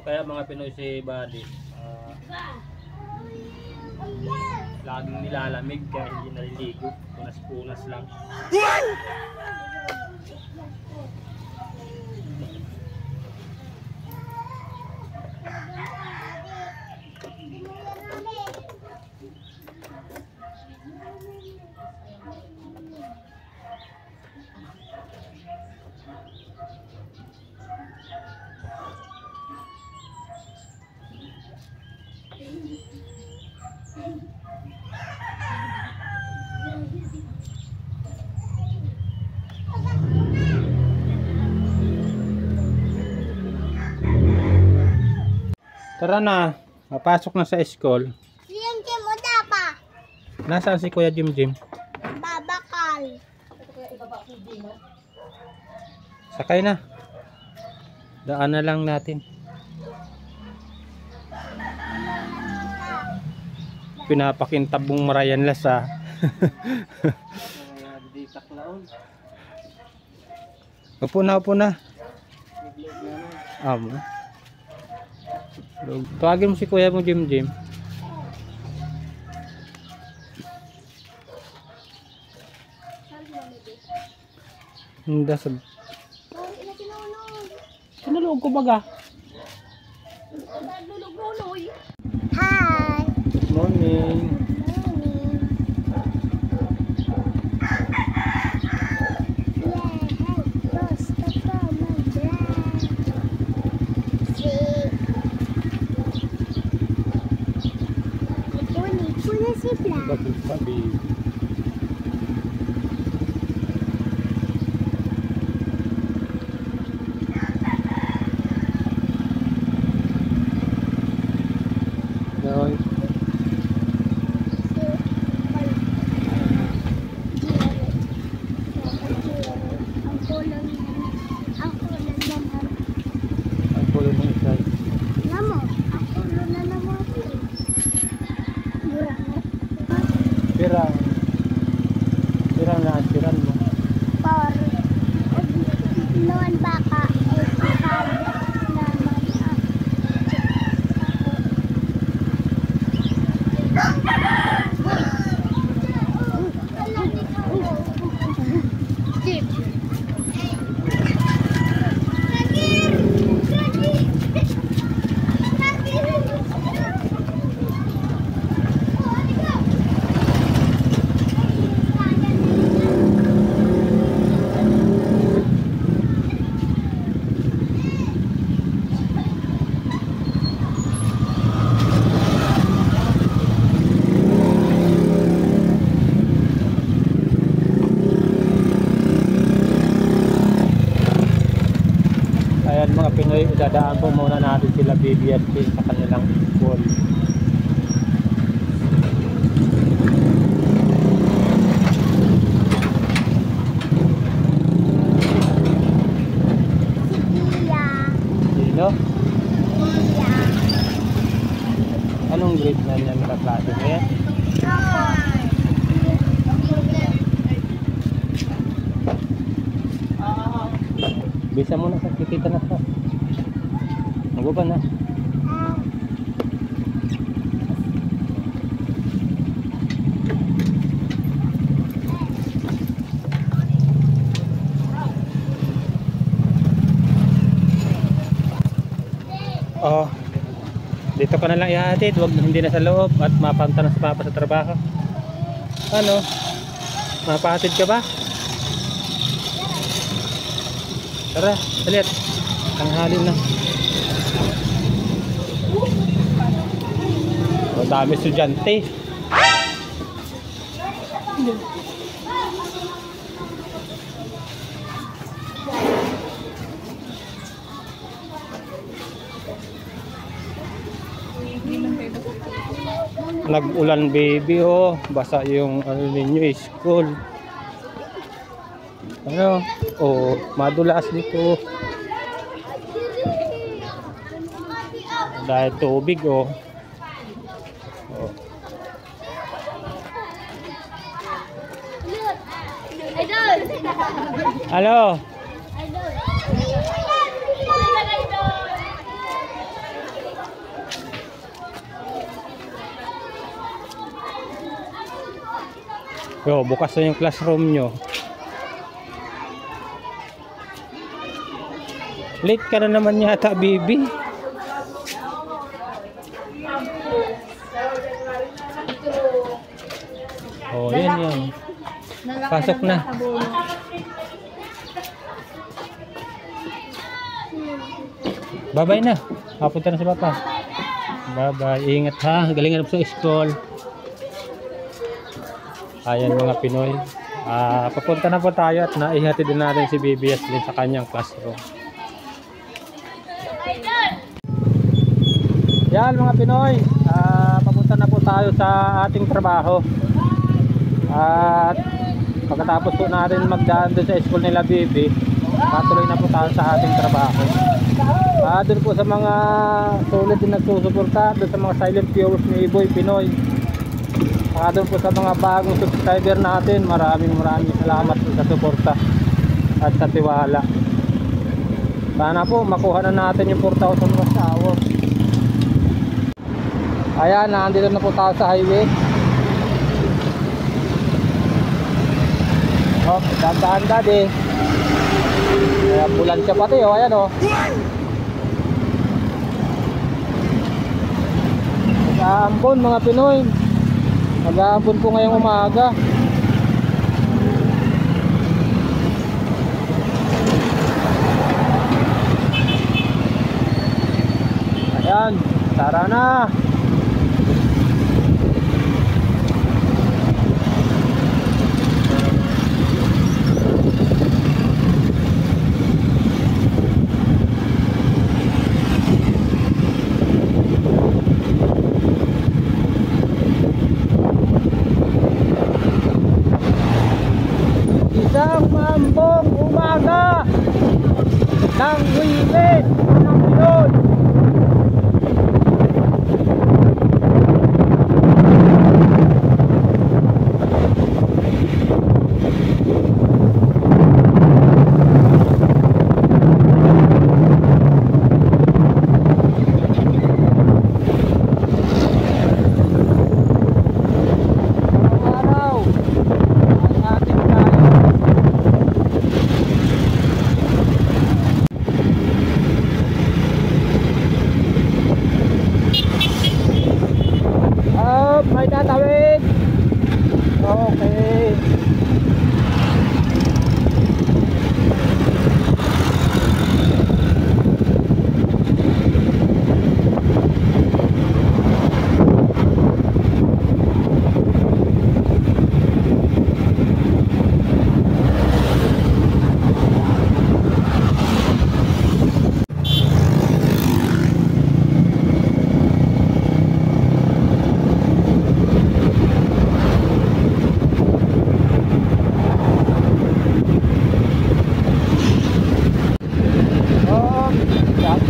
Kaya mga Pinoy si Buddy, laging nilalamig kaya hindi naliligo. Punas-punas lang. Tara na, mapasok na sa school. Si Jim uda pa. Nasaan si Kuya Jim Jim? Babakal. Sakay na. Daan na lang natin. Pinapakintab mong Marayan Las ha. Upo na, upo na. Tawagin mo si Kuya mo Jim Jim. Hindi sa kinulog ko baga. Hi. Morning. Bakit sabi? Pirang na ansiran mo. Por lawan baka mga Pinoy, dadaan po muna natin sila BBSP sa kanilang school. Sino? Anong grade na niyan kaklase niya? Bisa mo na sa kikita na sa maguba na. Oh, dito ka na lang ihatid, wag hindi na sa loob at mapanta na sa papa sa trabaho. Ano? Mapahatid ka ba? Tara, salit. Tanghalin na. O, dami estudyante. Nag-ulan baby oh. Basa yung ano ninyo, school. Ano? Oh, madulas dito. Dahil tubig oh. Oh. Halo. Yo, bukas na yung classroom nyo. Late ka na naman yata, baby. Oh, yan. Pasok na. Bye-bye na. Papunta na si Papa. Bye-bye. Ingat ha. Galingan po sa school. Ayan mga Pinoy. Papunta na po tayo at naihatid din natin si Baby Yaslin sa kanyang classroom. Yan mga Pinoy. Papunta na po tayo sa ating trabaho. At pagkatapos po natin magdaan doon sa school nila Baby, patuloy na po tayo sa ating trabaho. Doon po sa mga solid din nagsusuporta, doon sa mga silent viewers ni Iboy Pinoy, doon po sa mga bagong subscriber natin, maraming salamat po sa suporta at sa tiwala. Sana po makuha na natin yung 4,000 watts hour. Ayan, nandito na po tayo sa highway. Oh, dahan-dahan daddy. Bulan siya pati oh, ayan oh. Nag-aambon mga Pinoy. Nag-aambon po ngayong umaga. Ayan, tara na. Isang maambong umaga ng Huiles ng Pinoy. May tatawid. Okay.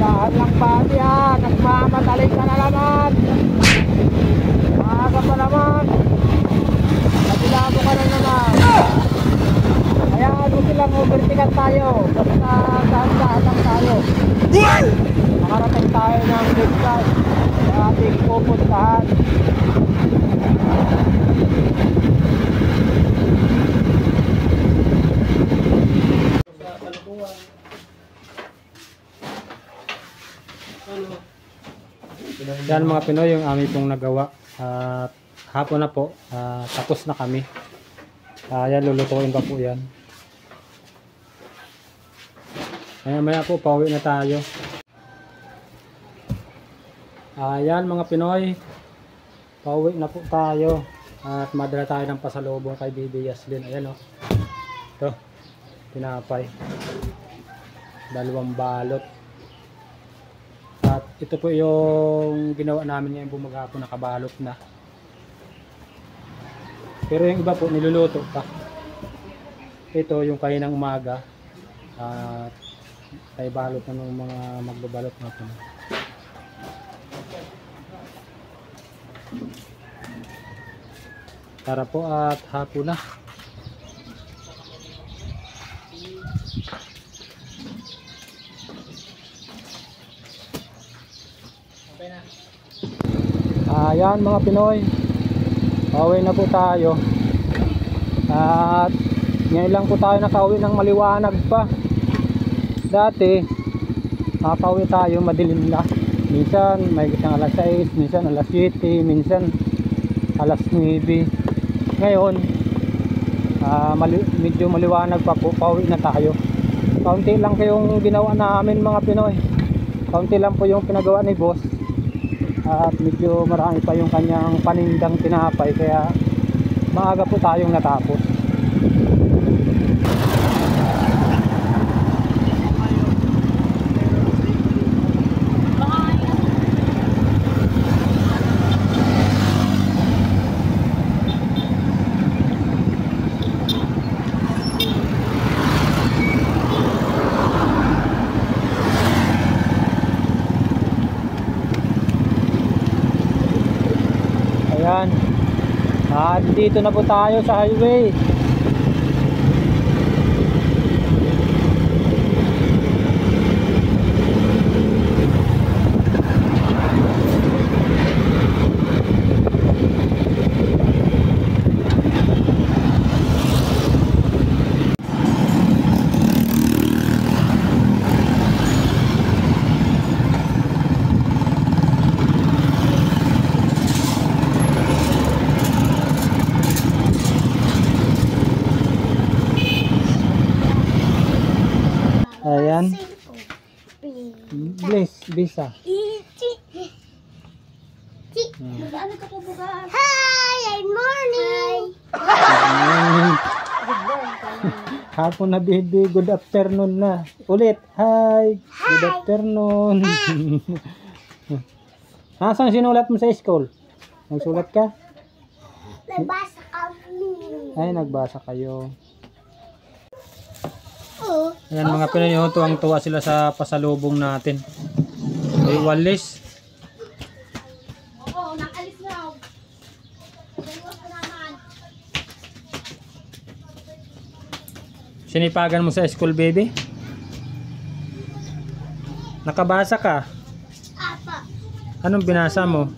Dahan lang ba yan? Nagmamadali ka na naman. Maaga pa naman. Nagilabo ka na naman. Hayaan mo silang overtikan tayo. Basta dahan-dahan lang tayo. Makarating tayo ng discuss sa ating pupuntahan. Yan mga Pinoy yung aming pong nagawa at hapon na po, tapos na kami. Yan, lulutuin pa po yan. Maya po pauwi na tayo. Yan mga Pinoy, pauwi na po tayo at madala tayo ng pasalubong kay Baby Yaslin. Ayan o, ito, tinapay, 2 balot. At ito po yung ginawa namin ngayong bumagapon, nakabalot na. Pero yung iba po niluluto pa. Ito yung kaninang umaga. At kay balot na ng mga magbabalot na po. Tara po at hapon na. Ayan mga Pinoy, pauwi na po tayo. At ngayon lang po tayo nakauwi ng maliwanag pa. Dati nakauwi tayo madilim na. Minsan may isang alas 6, minsan alas 7, minsan alas 9. Ngayon medyo maliwanag pa po, pauwi na tayo. Kaunti lang po yung ginawa namin mga Pinoy. Kaunti lang po yung pinagawa ni boss. At medyo marami pa yung kanyang panindang tinapay, kaya maaga po tayong natapos. Ayan. Dito na po tayo sa highway. Ayan. Bless, Bisa. Hi! Good morning! Hapon na baby, good afternoon na. Ulit, hi! Good afternoon. Nasaan sinulat mo sa school? Nagsulat ka? Nagbasa kami. Ay, nagbasa kayo. Oh. Ayan mga Pinoy, tuwang-tuwa sila sa pasalubong natin. May walis. Oo, nakalis na. Dalawa pa naman. Sinipagan mo sa school, baby? Nakabasa ka? Apa. Anong binasa mo?